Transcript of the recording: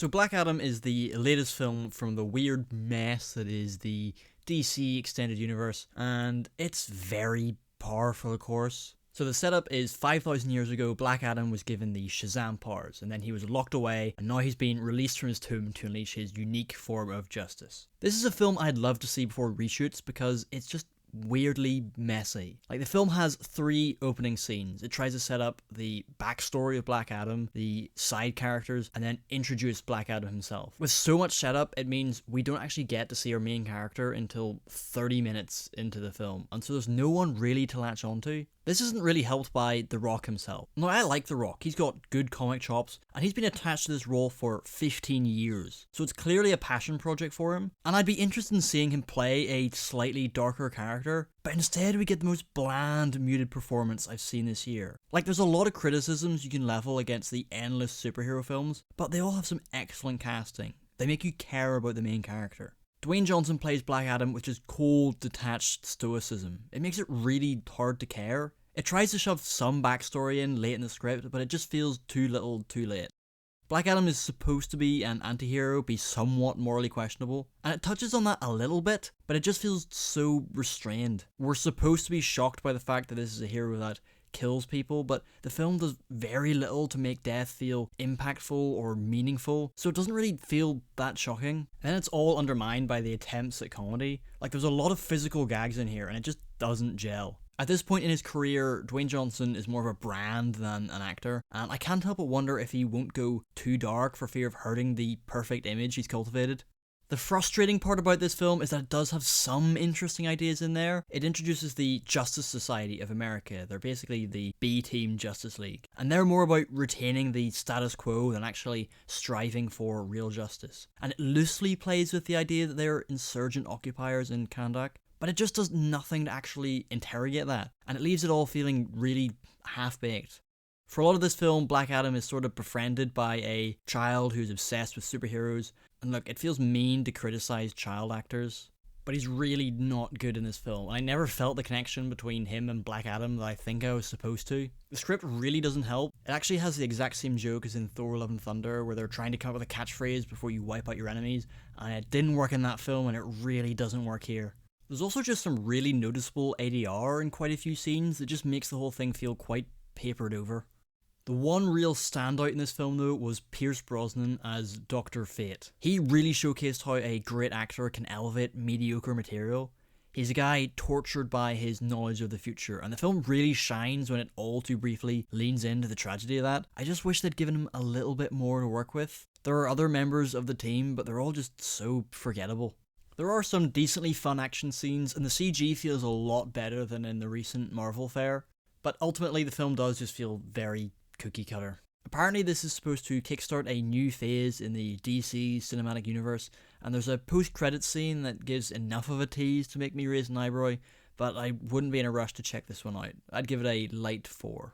So Black Adam is the latest film from the weird mess that is the DC Extended Universe, and it's very par for the course. So the setup is 5,000 years ago, Black Adam was given the Shazam powers, and then he was locked away, and now he's been released from his tomb to unleash his unique form of justice. This is a film I'd love to see before reshoots because it's just weirdly messy. Like, the film has 3 opening scenes. It tries to set up the backstory of Black Adam, the side characters, and then introduce Black Adam himself. With so much setup, it means we don't actually get to see our main character until 30 minutes into the film, and so there's no one really to latch onto. This isn't really helped by The Rock himself. No, I like The Rock. He's got good comic chops, and he's been attached to this role for 15 years. So it's clearly a passion project for him, and I'd be interested in seeing him play a slightly darker character, but instead we get the most bland, muted performance I've seen this year. Like, there's a lot of criticisms you can level against the endless superhero films, but they all have some excellent casting. They make you care about the main character. Dwayne Johnson plays Black Adam with just cold, detached stoicism. It makes it really hard to care. It tries to shove some backstory in late in the script, but it just feels too little too late. Black Adam is supposed to be an anti-hero, be somewhat morally questionable, and it touches on that a little bit, but it just feels so restrained. We're supposed to be shocked by the fact that this is a hero that kills people, but the film does very little to make death feel impactful or meaningful, so it doesn't really feel that shocking. And then it's all undermined by the attempts at comedy. Like, there's a lot of physical gags in here, and it just doesn't gel. At this point in his career, Dwayne Johnson is more of a brand than an actor, and I can't help but wonder if he won't go too dark for fear of hurting the perfect image he's cultivated. The frustrating part about this film is that it does have some interesting ideas in there. It introduces the Justice Society of America. They're basically the B-Team Justice League. And they're more about retaining the status quo than actually striving for real justice. And it loosely plays with the idea that they're insurgent occupiers in Kandak, but it just does nothing to actually interrogate that. And it leaves it all feeling really half-baked. For a lot of this film, Black Adam is sort of befriended by a child who's obsessed with superheroes. And look, it feels mean to criticize child actors, but he's really not good in this film. I never felt the connection between him and Black Adam that I think I was supposed to. The script really doesn't help. It actually has the exact same joke as in Thor Love and Thunder, where they're trying to come up with a catchphrase before you wipe out your enemies, and it didn't work in that film, and it really doesn't work here. There's also just some really noticeable ADR in quite a few scenes that just makes the whole thing feel quite papered over. The one real standout in this film, though, was Pierce Brosnan as Dr. Fate. He really showcased how a great actor can elevate mediocre material. He's a guy tortured by his knowledge of the future, and the film really shines when it all too briefly leans into the tragedy of that. I just wish they'd given him a little bit more to work with. There are other members of the team, but they're all just so forgettable. There are some decently fun action scenes, and the CG feels a lot better than in the recent Marvel fare, but ultimately the film does just feel very cookie cutter. Apparently this is supposed to kickstart a new phase in the DC cinematic universe, and there's a post-credits scene that gives enough of a tease to make me raise an eyebrow, but I wouldn't be in a rush to check this one out. I'd give it a light 4.